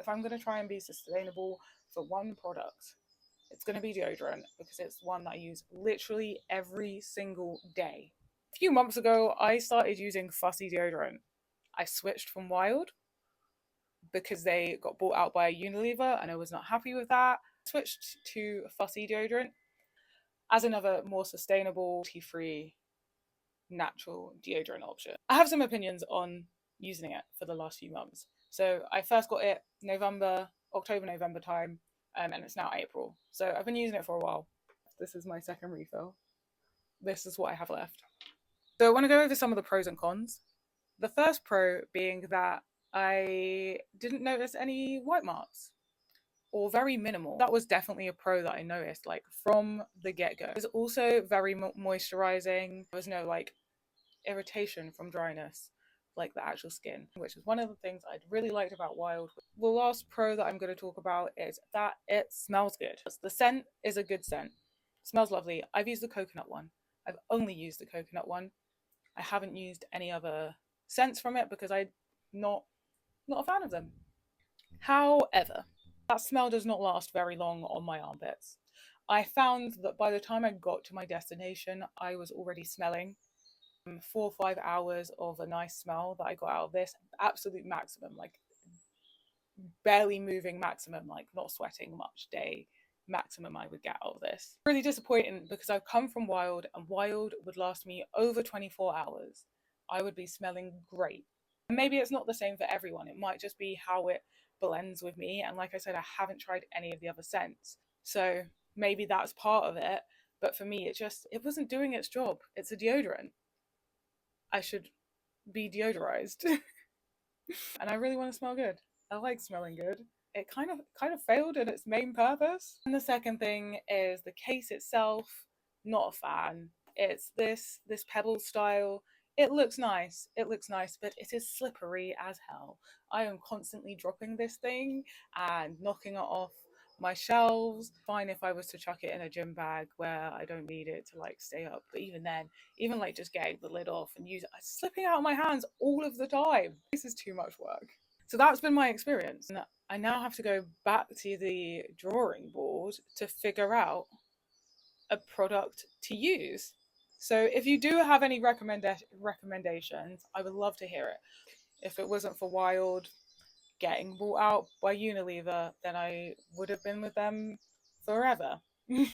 if I'm going to try and be sustainable for one product, it's going to be deodorant because it's one that I use literally every single day. A few months ago, I started using Fussy deodorant. I switched from Wild because they got bought out by Unilever and I was not happy with that. I switched to Fussy deodorant as another more sustainable, tea-free, natural deodorant option. I have some opinions on using it for the last few months. So I first got it October, November time, and it's now April. So I've been using it for a while. This is my second refill. This is what I have left. So I want to go over some of the pros and cons. The first pro being that I didn't notice any white marks, or very minimal. That was definitely a pro that I noticed, like from the get-go. It was also very moisturizing. There was no like irritation from dryness, like the actual skin, which is one of the things I really liked about Wild. The last pro that I'm going to talk about is that it smells good. The scent is a good scent. It smells lovely. I've used the coconut one. I've only used the coconut one. I haven't used any other scents from it because I'm not a fan of them. However, that smell does not last very long on my armpits. I found that by the time I got to my destination, I was already smelling 4 or 5 hours of a nice smell that I got out of this. Absolute maximum, like barely moving maximum, like not sweating much day maximum I would get out of this. Really disappointing because I've come from Wild and Wild would last me over 24 hours. I would be smelling great. And maybe it's not the same for everyone. It might just be how it blends with me. And like I said, I haven't tried any of the other scents. So maybe that's part of it. But for me, it wasn't doing its job. It's a deodorant. I should be deodorized. And I really want to smell good. I like smelling good. It kind of failed in its main purpose. And the second thing is the case itself, not a fan. It's this pebble style. It looks nice, but it is slippery as hell. I am constantly dropping this thing and knocking it off my shelves. Fine if I was to chuck it in a gym bag where I don't need it to like stay up, but even then, even like just getting the lid off and it's slipping out of my hands all of the time. This is too much work. So that's been my experience. And I now have to go back to the drawing board to figure out a product to use. So if you do have any recommendations, I would love to hear it. If it wasn't for Wild getting bought out by Unilever, then I would have been with them forever.